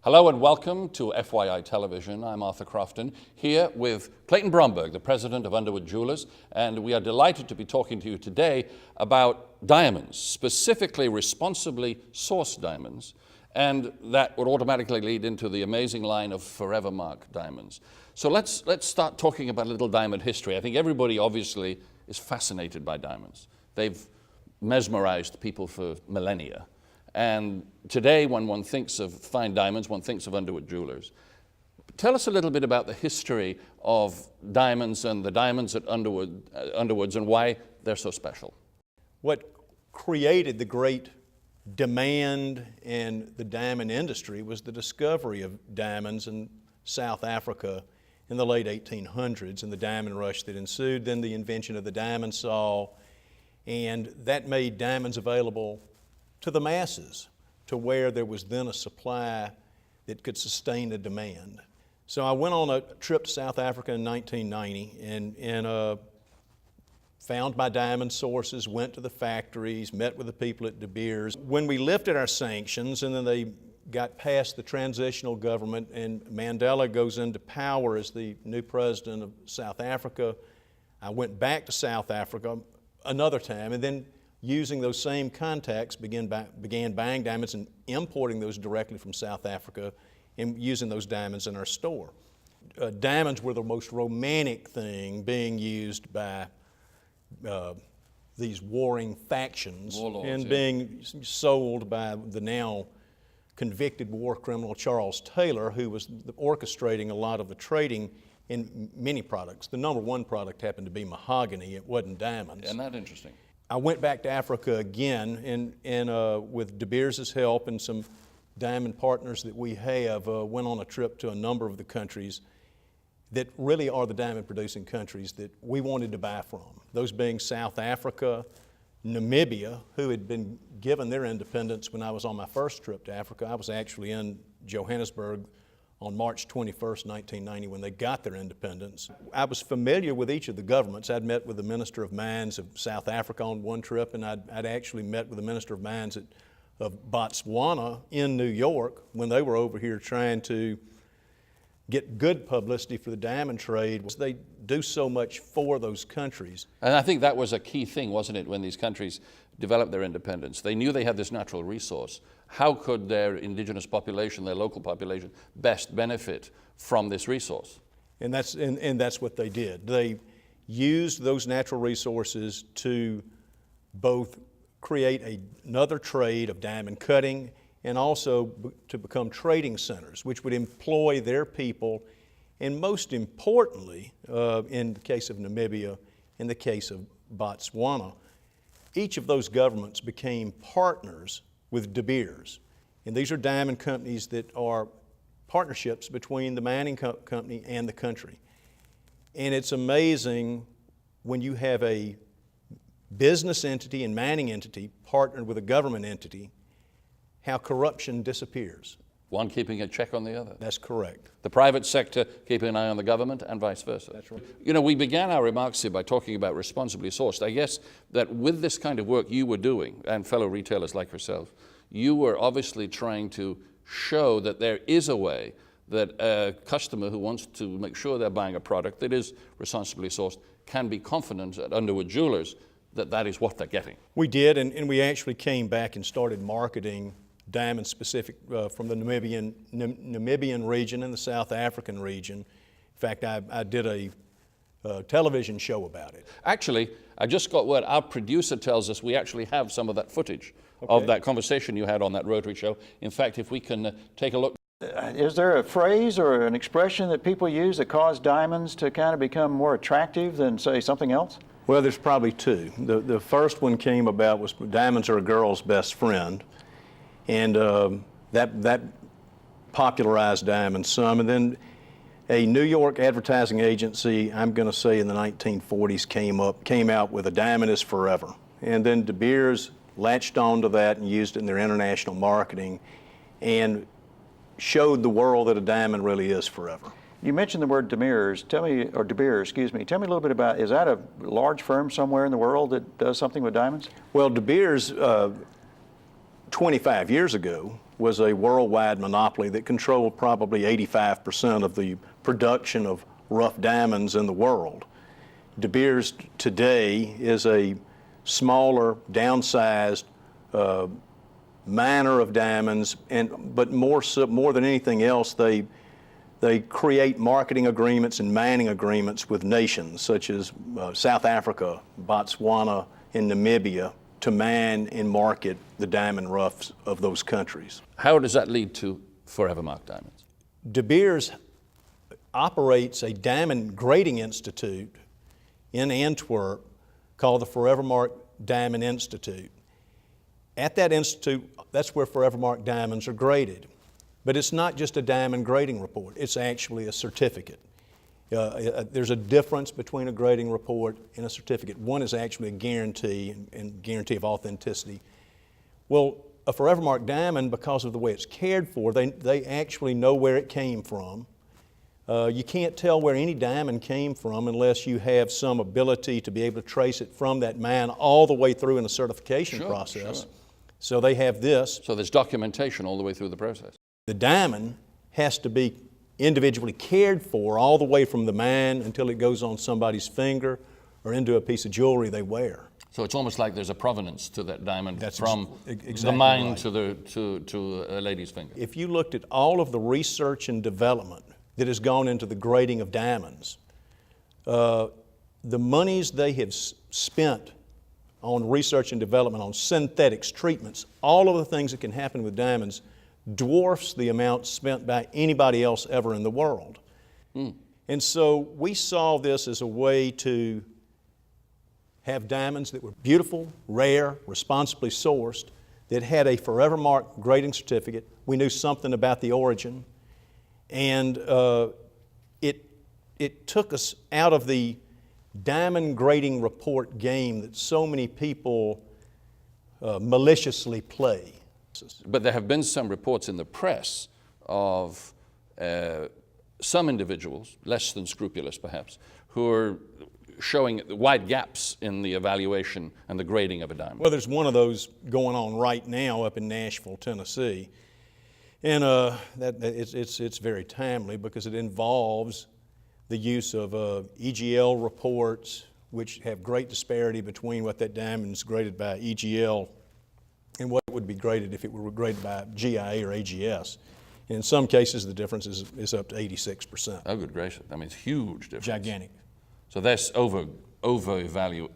Hello and welcome to FYI Television. I'm Arthur Crofton, here with Clayton Bromberg, the president of Underwood Jewelers, and we are delighted to be talking to you today about diamonds, specifically responsibly sourced diamonds, and that would automatically lead into the amazing line of Forevermark diamonds. So let's start talking about a little diamond history. I think everybody obviously is fascinated by diamonds. They've mesmerized people for millennia. And today, when one thinks of fine diamonds, one thinks of Underwood Jewelers. Tell us a little bit about the history of diamonds and the diamonds at Underwoods and why they're so special. What created the great demand in the diamond industry was the discovery of diamonds in South Africa in the late 1800s and the diamond rush that ensued, then the invention of the diamond saw, and that made diamonds available to the masses, to where there was then a supply that could sustain the demand. So I went on a trip to South Africa in 1990 and found my diamond sources, went to the factories, met with the people at De Beers. When we lifted our sanctions and then they got past the transitional government and Mandela goes into power as the new president of South Africa, I went back to South Africa another time and then using those same contacts, began buying diamonds and importing those directly from South Africa and using those diamonds in our store. Diamonds were the most romantic thing being used by these warring factions. Warlords, and yeah. Being sold by the now convicted war criminal Charles Taylor, who was orchestrating a lot of the trading in many products. The number one product happened to be mahogany. It wasn't diamonds. Isn't that interesting? I went back to Africa again and with De Beers' help and some diamond partners that we have, went on a trip to a number of the countries that really are the diamond producing countries that we wanted to buy from. Those being South Africa, Namibia, who had been given their independence when I was on my first trip to Africa. I was actually in Johannesburg on March 21st, 1990, when they got their independence. I was familiar with each of the governments. I'd met with the Minister of Mines of South Africa on one trip, and I'd actually met with the Minister of Mines of Botswana in New York when they were over here trying to get good publicity for the diamond trade. They do so much for those countries. And I think that was a key thing, wasn't it, when these countries developed their independence? They knew they had this natural resource. How could their indigenous population, their local population, best benefit from this resource? And that's what they did. They used those natural resources to both create another trade of diamond cutting and also to become trading centers, which would employ their people, and most importantly, in the case of Namibia, in the case of Botswana, each of those governments became partners with De Beers. And these are diamond companies that are partnerships between the mining company and the country. And it's amazing when you have a business entity and mining entity partnered with a government entity, how corruption disappears. One keeping a check on the other. That's correct. The private sector keeping an eye on the government and vice versa. That's right. You know, we began our remarks here by talking about responsibly sourced. I guess that with this kind of work you were doing, and fellow retailers like yourself, you were obviously trying to show that there is a way that a customer who wants to make sure they're buying a product that is responsibly sourced can be confident at Underwood Jewelers that that is what they're getting. We did, and we actually came back and started marketing diamond specific from the Namibian region and the South African region. In fact, I did a television show about it. Actually, I just got word, our producer tells us we actually have some of that footage of that conversation you had on that Rotary show. In fact, if we can take a look. Is there a phrase or an expression that people use that cause diamonds to kind of become more attractive than, say, something else? Well, there's probably two. The first one came about was diamonds are a girl's best friend. And that popularized diamonds some. And then a New York advertising agency, I'm going to say in the 1940s, came out with a diamond is forever. And then De Beers latched onto that and used it in their international marketing and showed the world that a diamond really is forever. You mentioned the word De Beers. Tell me, or De Beers, excuse me. Tell me a little bit about, is that a large firm somewhere in the world that does something with diamonds? Well, De Beers, 25 years ago, was a worldwide monopoly that controlled probably 85% of the production of rough diamonds in the world. De Beers today is a smaller, downsized miner of diamonds, but more than anything else, they create marketing agreements and mining agreements with nations such as South Africa, Botswana, and Namibia to mine and market the diamond roughs of those countries. How does that lead to Forevermark diamonds? De Beers operates a diamond grading institute in Antwerp called the Forevermark Diamond Institute. At that institute, that's where Forevermark diamonds are graded. But it's not just a diamond grading report, it's actually a certificate. There's a difference between a grading report and a certificate. One is actually a guarantee and guarantee of authenticity. Well, a Forevermark diamond, because of the way it's cared for, they actually know where it came from. You can't tell where any diamond came from unless you have some ability to be able to trace it from that mine all the way through in the certification process. Sure. So they have this. So there's documentation all the way through the process. The diamond has to be individually cared for all the way from the mine until it goes on somebody's finger or into a piece of jewelry they wear. So it's almost like there's a provenance to that diamond from exactly the mine right. to a lady's finger. If you looked at all of the research and development that has gone into the grading of diamonds, the monies they have spent on research and development, on synthetics, treatments, all of the things that can happen with diamonds dwarfs the amount spent by anybody else ever in the world. And so we saw this as a way to have diamonds that were beautiful, rare, responsibly sourced, that had a Forevermark grading certificate. We knew something about the origin, and it took us out of the diamond grading report game that so many people maliciously play. But there have been some reports in the press of some individuals, less than scrupulous perhaps, who are showing wide gaps in the evaluation and the grading of a diamond. Well, there's one of those going on right now up in Nashville, Tennessee. And it's very timely because it involves the use of EGL reports, which have great disparity between what that diamond is graded by EGL and what it would be graded if it were graded by GIA or AGS. And in some cases, the difference is up to 86%. Oh, good gracious. I mean, it's huge difference. Gigantic. So that's overvaluing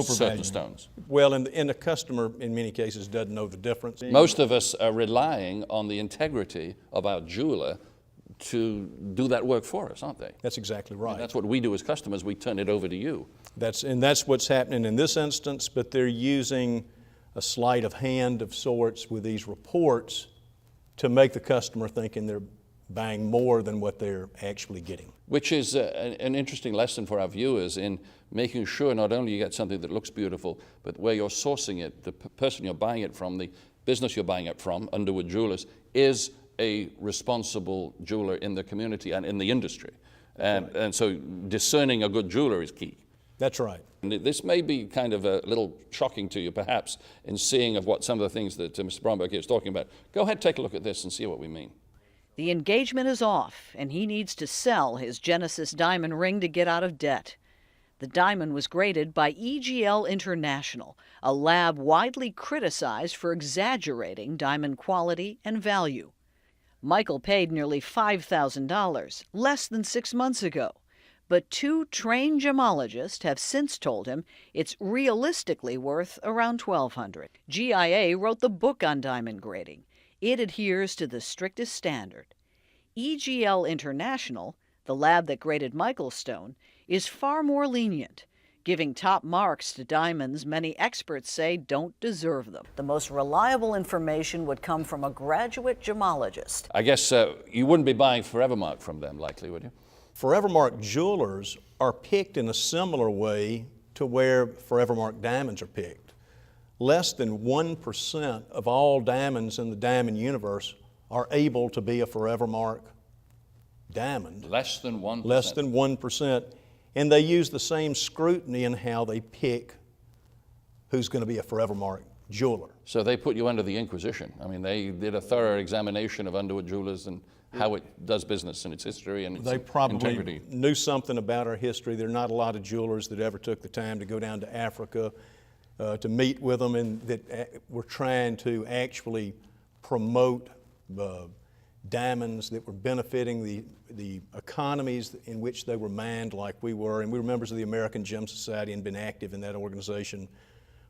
certain stones. Well, and the customer, in many cases, doesn't know the difference. Most of us are relying on the integrity of our jeweler to do that work for us, aren't they? That's exactly right. And that's what we do as customers. We turn it over to you. That's what's happening in this instance, but they're using a sleight of hand of sorts with these reports to make the customer thinking they're buying more than what they're actually getting. Which is an interesting lesson for our viewers in making sure not only you get something that looks beautiful, but where you're sourcing it, the person you're buying it from, the business you're buying it from, Underwood Jewelers, is a responsible jeweler in the community and in the industry. And so discerning a good jeweler is key. That's right. And this may be kind of a little shocking to you, perhaps, in seeing of what some of the things that Mr. Bromberg here is talking about. Go ahead, take a look at this and see what we mean. The engagement is off, and he needs to sell his Genesis diamond ring to get out of debt. The diamond was graded by EGL International, a lab widely criticized for exaggerating diamond quality and value. Michael paid nearly $5,000, less than 6 months ago. But 2 trained gemologists have since told him it's realistically worth around $1,200. GIA wrote the book on diamond grading. It adheres to the strictest standard. EGL International, the lab that graded Michael's stone, is far more lenient, giving top marks to diamonds many experts say don't deserve them. The most reliable information would come from a graduate gemologist. I guess you wouldn't be buying Forevermark from them, likely, would you? Forevermark jewelers are picked in a similar way to where Forevermark diamonds are picked. Less than 1% of all diamonds in the diamond universe are able to be a Forevermark diamond. Less than 1%? Less than 1%. And they use the same scrutiny in how they pick who's going to be a Forevermark jeweler. So they put you under the Inquisition. I mean, they did a thorough examination of Underwood Jewelers and how it does business and its history and its They probably integrity. knew something about our history. There are not a lot of jewelers that ever took the time to go down to Africa to meet with them, and that were trying to actually promote diamonds that were benefiting the economies in which they were mined like we were. And we were members of the American Gem Society and been active in that organization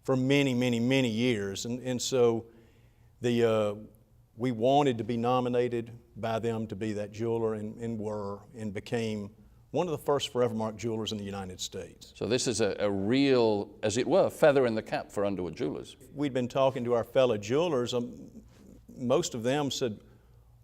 for many, many, many years. And so we wanted to be nominated by them to be that jeweler, and were, and became one of the first Forevermark jewelers in the United States. So this is a real, as it were, feather in the cap for Underwood Jewelers. We'd been talking to our fellow jewelers. Most of them said,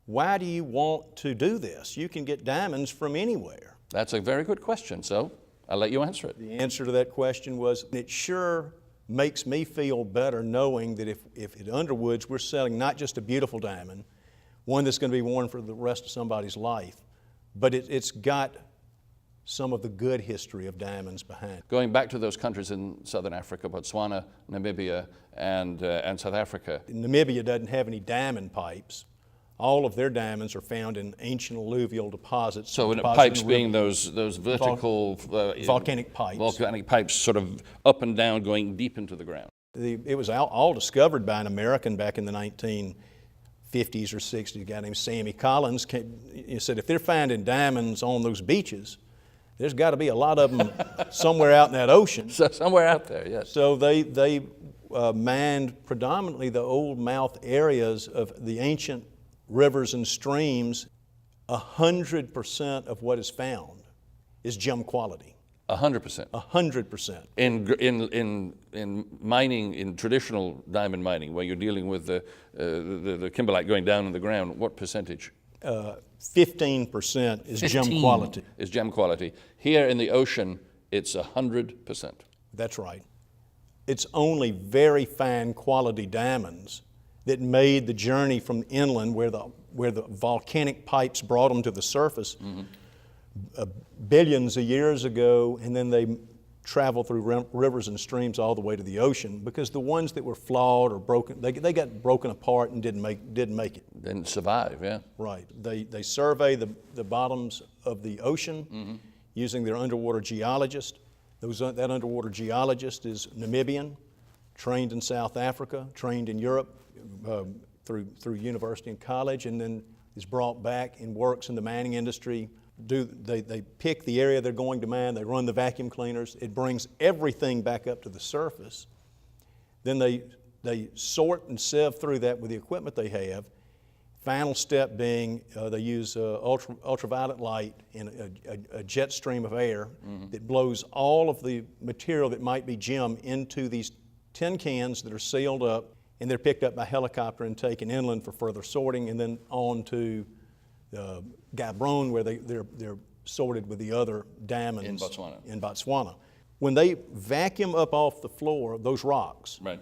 why do you want to do this? You can get diamonds from anywhere. That's a very good question, so I'll let you answer it. The answer to that question was, it sure makes me feel better knowing that if at Underwood's we're selling not just a beautiful diamond, one that's going to be worn for the rest of somebody's life, but it's got some of the good history of diamonds behind it. Going back to those countries in southern Africa, Botswana, Namibia, and South Africa. Namibia doesn't have any diamond pipes. All of their diamonds are found in ancient alluvial deposits. So deposited pipes in being those vertical volcanic pipes. Volcanic pipes, sort of up and down, going deep into the ground. It was all discovered by an American back in the 1950s or 60s. A guy named Sammy Collins he said, if they're finding diamonds on those beaches, there's got to be a lot of them somewhere out in that ocean. So somewhere out there, yes. So they mined predominantly the old mouth areas of the ancient rivers and streams. 100% of what is found is gem quality. 100%. 100%. In mining, in traditional diamond mining, where you're dealing with the kimberlite going down in the ground, what percentage? 15% is gem quality. Is gem quality. Here in the ocean, it's 100%. That's right. It's only very fine quality diamonds that made the journey from inland, where the volcanic pipes brought them to the surface billions of years ago, and then they travel through rivers and streams all the way to the ocean, because the ones that were flawed or broken, they got broken apart and didn't make it. Didn't survive, yeah. Right. They survey the bottoms of the ocean using their underwater geologist. That underwater geologist is Namibian, trained in South Africa, trained in Europe through university and college, and then is brought back and works in the mining industry. They pick the area they're going to mine, they run the vacuum cleaners, it brings everything back up to the surface. Then they sort and sieve through that with the equipment they have. Final step being they use ultraviolet light and a jet stream of air that blows all of the material that might be gem into these tin cans that are sealed up, and they're picked up by helicopter and taken inland for further sorting, and then on to Gaborone, where they're sorted with the other diamonds in Botswana. When they vacuum up off the floor those rocks, right,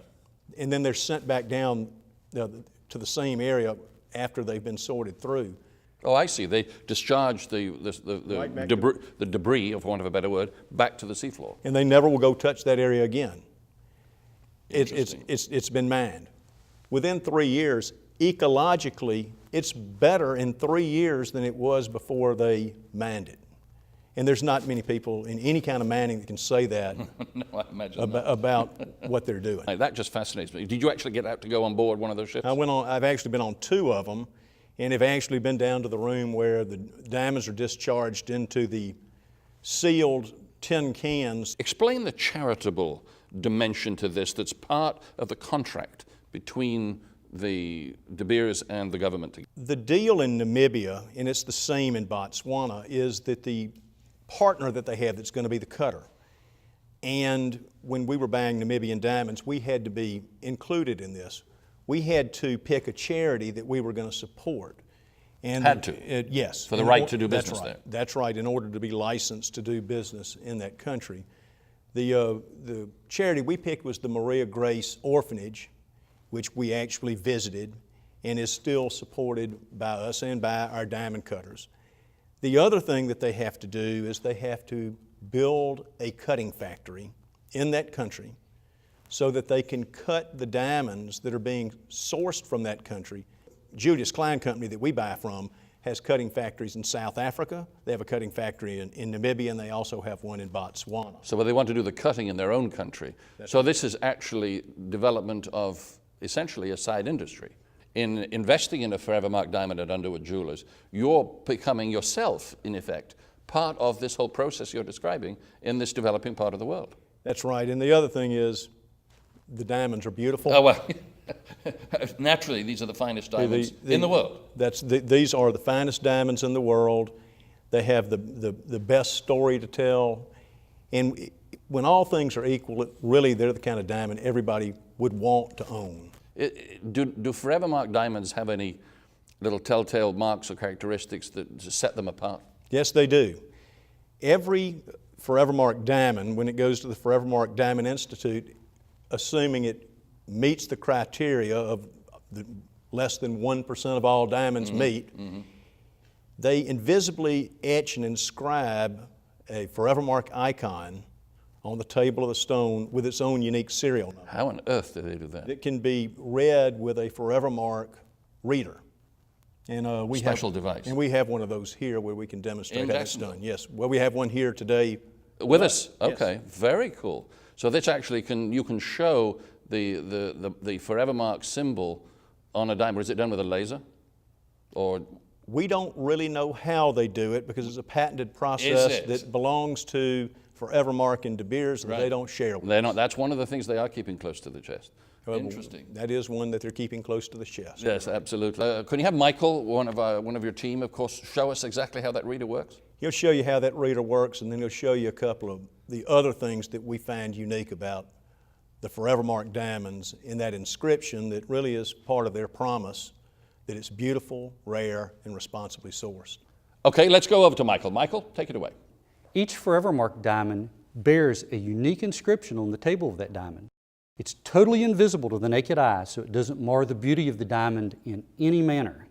and then they're sent back down to the same area after they've been sorted through. Oh, I see. They discharge the debris, of want of a better word, back to the seafloor. And they never will go touch that area again. It's been mined. Within 3 years, ecologically, it's better in 3 years than it was before they mined it. And there's not many people in any kind of mining that can say that No, I imagine about what they're doing. That just fascinates me. Did you actually get out to go on board one of those ships? I've actually been on 2 of them, and have actually been down to the room where the diamonds are discharged into the sealed tin cans. Explain the charitable dimension to this that's part of the contract between the De Beers and the government. The deal in Namibia, and it's the same in Botswana, is that the partner that they have that's going to be the cutter. And when we were buying Namibian diamonds, we had to be included in this. We had to pick a charity that we were going to support. And had to? Yes. For the right to do business there. there? That's right, in order to be licensed to do business in that country. The charity we picked was the Maria Grace Orphanage, which we actually visited and is still supported by us and by our diamond cutters. The other thing that they have to do is they have to build a cutting factory in that country so that they can cut the diamonds that are being sourced from that country. Julius Klein Company that we buy from has cutting factories in South Africa. They have a cutting factory in Namibia, and they also have one in Botswana. So they want to do the cutting in their own country. So this is actually development of essentially a side industry. In investing in a Forevermark diamond at Underwood Jewelers, you're becoming yourself, in effect, part of this whole process you're describing in this developing part of the world. That's right. And the other thing is, the diamonds are beautiful. Oh, well, naturally, these are the finest diamonds in the world. These are the finest diamonds in the world. They have the best story to tell. And when all things are equal, really they're the kind of diamond everybody would want to own. Do Forevermark diamonds have any little telltale marks or characteristics that set them apart? Yes, they do. Every Forevermark diamond, when it goes to the Forevermark Diamond Institute, assuming it meets the criteria of the less than 1% of all diamonds meet, they invisibly etch and inscribe a Forevermark icon on the table of the stone with its own unique serial number. How on earth do they do that? It can be read with a Forevermark reader. And we Special have, device. And we have one of those here where we can demonstrate how it's Jacksonville? done. Yes, well, we have one here today. With us? Okay, Yes. very cool. So this actually you can show the Forevermark symbol on a diamond. Is it done with a laser? Or We don't really know how they do it because it's a patented process it? that belongs to Forevermark and De Beers that they don't share with they're not? That's one of the things they are keeping close to the chest. us. Interesting. That is one that they're keeping close to the chest. Yes, absolutely. Can you have Michael, one of your team, of course, show us exactly how that reader works? He'll show you how that reader works, and then he'll show you a couple of the other things that we find unique about the Forevermark diamonds in that inscription that really is part of their promise that it's beautiful, rare, and responsibly sourced. Okay, let's go over to Michael. Michael, take it away. Each Forevermark diamond bears a unique inscription on the table of that diamond. It's totally invisible to the naked eye, so it doesn't mar the beauty of the diamond in any manner.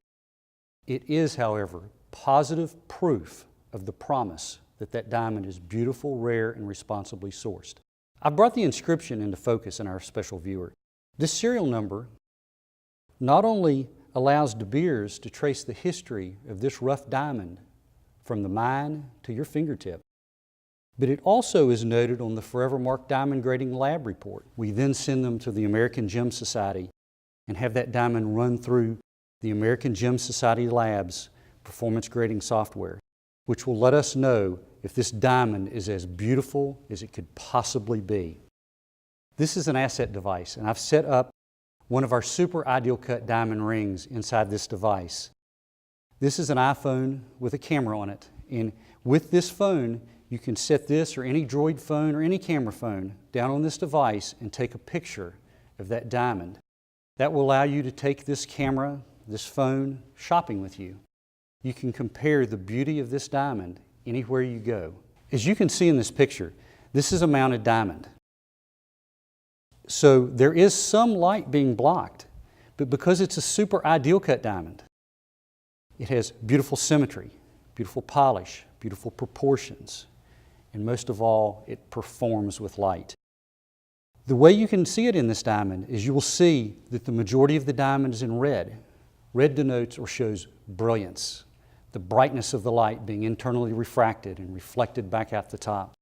It is, however, positive proof of the promise that that diamond is beautiful, rare, and responsibly sourced. I brought the inscription into focus in our special viewer. This serial number not only allows De Beers to trace the history of this rough diamond from the mine to your fingertip, but it also is noted on the Forevermark Diamond Grading Lab report. We then send them to the American Gem Society and have that diamond run through the American Gem Society lab's performance grading software, which will let us know if this diamond is as beautiful as it could possibly be. This is an asset device, and I've set up one of our super ideal cut diamond rings inside this device. This is an iPhone with a camera on it, and with this phone, you can set this or any Droid phone or any camera phone down on this device and take a picture of that diamond. That will allow you to take this camera, this phone, shopping with you. You can compare the beauty of this diamond anywhere you go. As you can see in this picture, this is a mounted diamond. So there is some light being blocked, but because it's a super ideal cut diamond, it has beautiful symmetry, beautiful polish, beautiful proportions, and most of all, it performs with light. The way you can see it in this diamond is you will see that the majority of the diamond is in red. Red denotes or shows brilliance, the brightness of the light being internally refracted and reflected back out the top.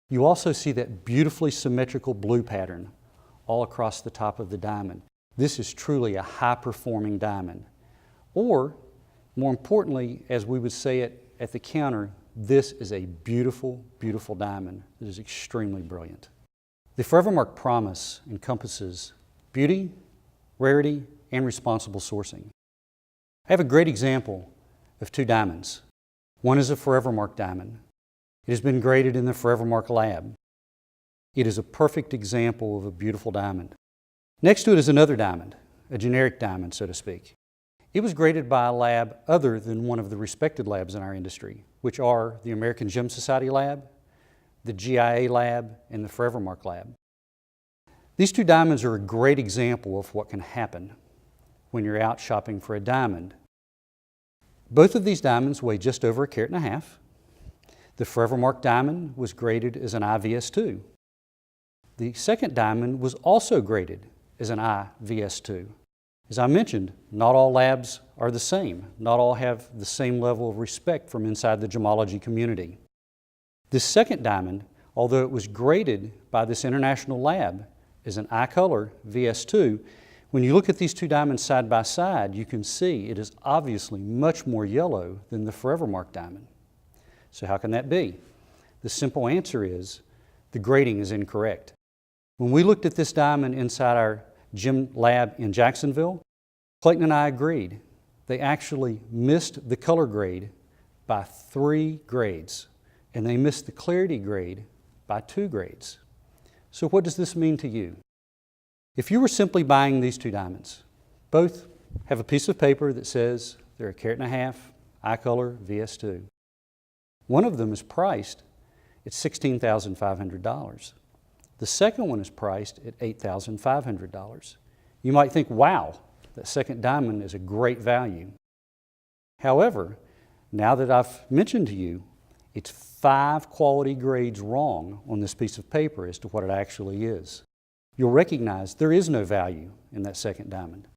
You also see that beautifully symmetrical blue pattern all across the top of the diamond. This is truly a high-performing diamond. Or, more importantly, as we would say it at the counter, this is a beautiful, beautiful diamond that is extremely brilliant. The Forevermark promise encompasses beauty, rarity, and responsible sourcing. I have a great example of two diamonds. One is a Forevermark diamond. It has been graded in the Forevermark lab. It is a perfect example of a beautiful diamond. Next to it is another diamond, a generic diamond, so to speak. It was graded by a lab other than one of the respected labs in our industry, which are the American Gem Society lab, the GIA lab, and the Forevermark lab. These two diamonds are a great example of what can happen when you're out shopping for a diamond. Both of these diamonds weigh just over 1.5 carats. The Forevermark diamond was graded as an IVS2. The second diamond was also graded as an IVS2. As I mentioned, not all labs are the same. Not all have the same level of respect from inside the gemology community. This second diamond, although it was graded by this international lab as an I-color VS2, when you look at these two diamonds side by side, you can see it is obviously much more yellow than the Forevermark diamond. So how can that be? The simple answer is the grading is incorrect. When we looked at this diamond inside our gem lab in Jacksonville, Clayton and I agreed. They actually missed the color grade by 3 grades, and they missed the clarity grade by 2 grades. So what does this mean to you? If you were simply buying these two diamonds, both have a piece of paper that says they're 1.5 carat, I-color VS2. One of them is priced at $16,500. The second one is priced at $8,500. You might think, wow, that second diamond is a great value. However, now that I've mentioned to you, it's 5 quality grades wrong on this piece of paper as to what it actually is. You'll recognize there is no value in that second diamond.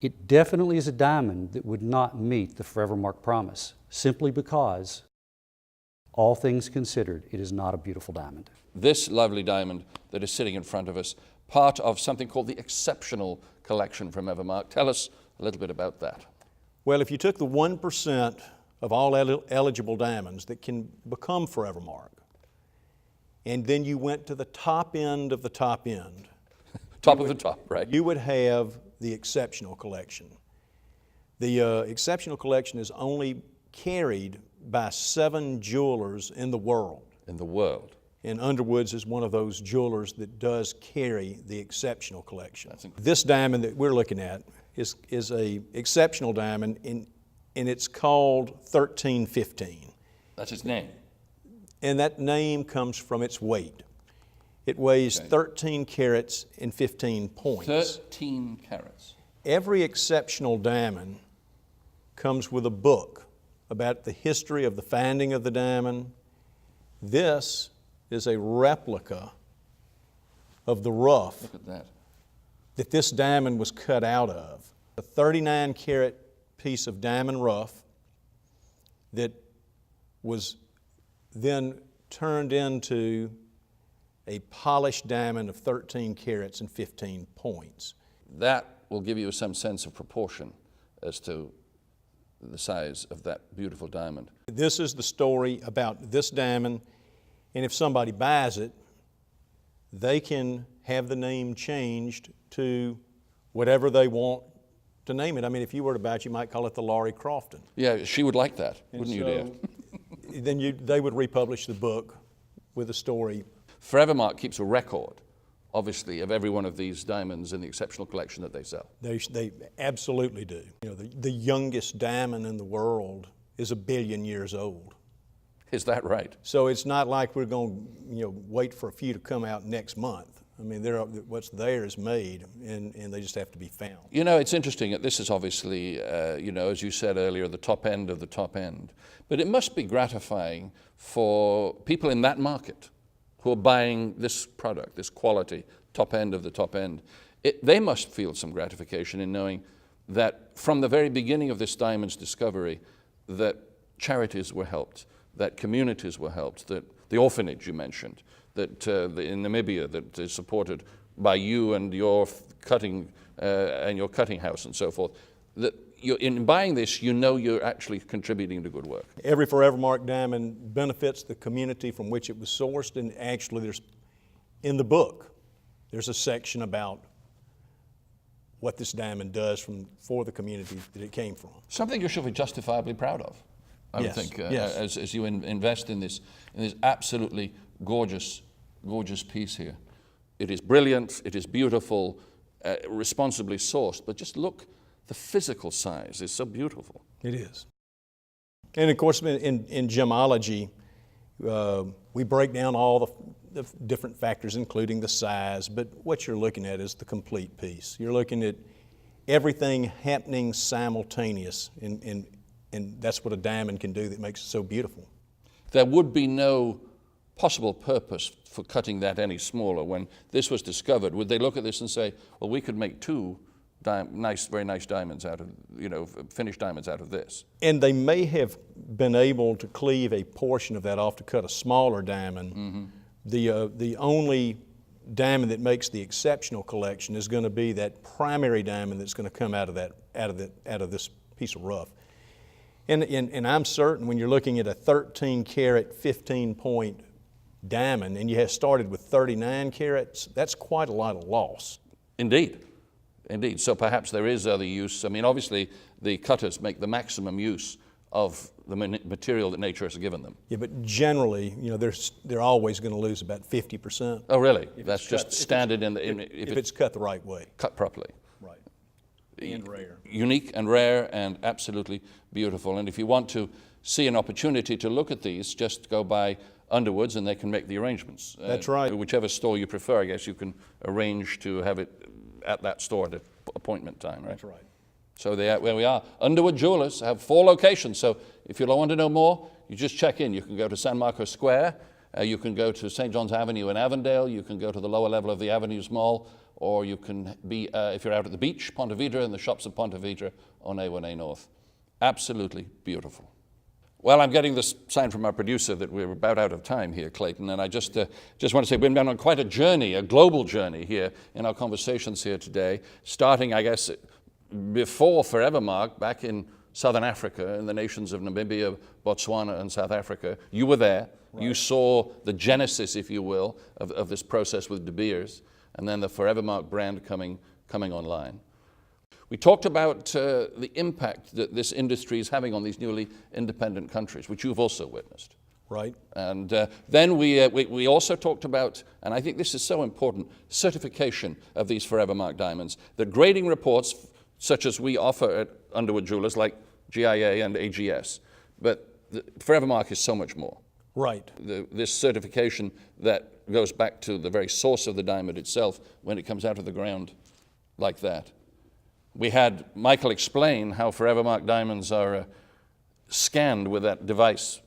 It definitely is a diamond that would not meet the Forevermark promise, simply because, all things considered, it is not a beautiful diamond. This lovely diamond that is sitting in front of us, part of something called the Exceptional Collection from Forevermark. Tell us a little bit about that. Well, if you took the 1% of all eligible diamonds that can become Forevermark, and then you went to the top end of the top end, Top of the top, right? you would have the Exceptional Collection. The Exceptional Collection is only carried by 7 jewelers in the world. In the world. And Underwood's is one of those jewelers that does carry the Exceptional Collection. This diamond that we're looking at is a exceptional diamond, and it's called 1315. That's its name. And that name comes from its weight. It weighs 13 carats and 15 points. 13 carats. Every exceptional diamond comes with a book about the history of the finding of the diamond. This is a replica of the rough Look at that. that this diamond was cut out of. A 39 carat piece of diamond rough that was then turned into a polished diamond of 13 carats and 15 points. That will give you some sense of proportion as to the size of that beautiful diamond. This is the story about this diamond, and if somebody buys it, they can have the name changed to whatever they want to name it. I mean, if you were to buy it, you might call it the Laurie Crofton. Yeah, she would like that, And wouldn't you, dear? Then they would republish the book with the story. Forevermark keeps a record, obviously, of every one of these diamonds in the Exceptional Collection that they sell. They absolutely do. You know, the youngest diamond in the world is 1 billion years old. Is that right? So it's not like we're going to wait for a few to come out next month. I mean, what's there is made, and they just have to be found. You know, it's interesting that this is obviously, as you said earlier, the top end of the top end. But it must be gratifying for people in that market who are buying this product, this quality, top end of the top end. They must feel some gratification in knowing that from the very beginning of this diamond's discovery, that charities were helped, that communities were helped, that the orphanage you mentioned, that in Namibia that is supported by you and your cutting house and so forth. That in buying this, you know you're actually contributing to good work. Every Forevermark diamond benefits the community from which it was sourced, and actually in the book, there's a section about what this diamond does for the community that it came from. Something you should be justifiably proud of, I would Yes, think, yes. as you invest in this absolutely gorgeous piece here. It is brilliant, it is beautiful, responsibly sourced, but just look, the physical size is so beautiful. It is. And of course, in gemology, we break down all the different factors, including the size, but what you're looking at is the complete piece. You're looking at everything happening simultaneous, and that's what a diamond can do that makes it so beautiful. There would be no possible purpose for cutting that any smaller when this was discovered? Would they look at this and say, well, we could make two very nice diamonds out of, finished diamonds out of this? And they may have been able to cleave a portion of that off to cut a smaller diamond. Mm-hmm. The only diamond that makes the exceptional collection is going to be that primary diamond that's going to come out of this piece of rough. And I'm certain when you're looking at a 13 karat, 15 point diamond, and you have started with 39 carats, that's quite a lot of loss. Indeed. Indeed. So perhaps there is other use. I mean, obviously, the cutters make the maximum use of the material that nature has given them. Yeah, but generally, they're always going to lose about 50%. Oh, really? That's just standard if it's cut the right way. Cut properly. Right. And rare. Unique and rare and absolutely beautiful. And if you want to see an opportunity to look at these, just go by Underwood's and they can make the arrangements. That's right. Whichever store you prefer, I guess you can arrange to have it at that store at appointment time, right? That's right. So where we are. Underwood Jewelers have 4 locations. So if you want to know more, you just check in. You can go to San Marcos Square. You can go to St. John's Avenue in Avondale. You can go to the lower level of the Avenues Mall. Or you can be, if you're out at the beach, Ponte Vedra, and the shops of Ponte Vedra on A1A North. Absolutely beautiful. Well, I'm getting this sign from our producer that we're about out of time here, Clayton, and I just want to say we've been on quite a journey, a global journey here in our conversations here today, starting, I guess, before Forevermark, back in Southern Africa, in the nations of Namibia, Botswana, and South Africa. You were there. Right. You saw the genesis, if you will, of this process with De Beers, and then the Forevermark brand coming online. We talked about the impact that this industry is having on these newly independent countries, which you've also witnessed. Right. And then we also talked about, and I think this is so important, certification of these Forevermark diamonds. The grading reports, such as we offer at Underwood Jewelers, like GIA and AGS, but Forevermark is so much more. Right. This certification that goes back to the very source of the diamond itself when it comes out of the ground like that. We had Michael explain how Forevermark diamonds are scanned with that device,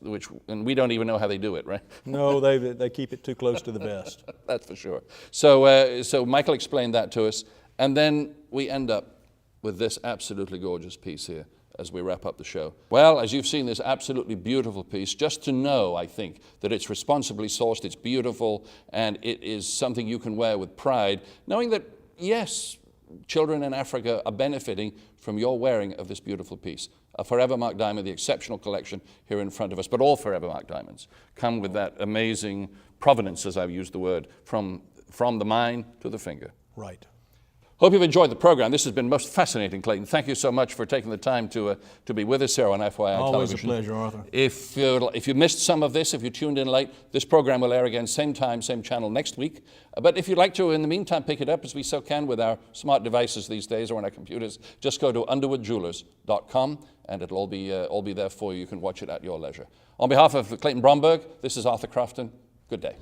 and we don't even know how they do it, right? No, they keep it too close to the vest. That's for sure. So Michael explained that to us, and then we end up with this absolutely gorgeous piece here as we wrap up the show. Well, as you've seen this absolutely beautiful piece, just to know, I think, that it's responsibly sourced, it's beautiful, and it is something you can wear with pride, knowing that, yes, children in Africa are benefiting from your wearing of this beautiful piece. A Forevermark diamond, the exceptional collection here in front of us, but all Forevermark diamonds come with that amazing provenance, as I've used the word, from the mine to the finger. Right. Hope you've enjoyed the program. This has been most fascinating, Clayton. Thank you so much for taking the time to be with us here on FYI Always Television. Always a pleasure, Arthur. If you missed some of this, if you tuned in late, this program will air again, same time, same channel next week. But if you'd like to, in the meantime, pick it up, as we so can with our smart devices these days or on our computers, just go to underwoodjewelers.com and it'll all be there for you. You can watch it at your leisure. On behalf of Clayton Bromberg, this is Arthur Crofton. Good day.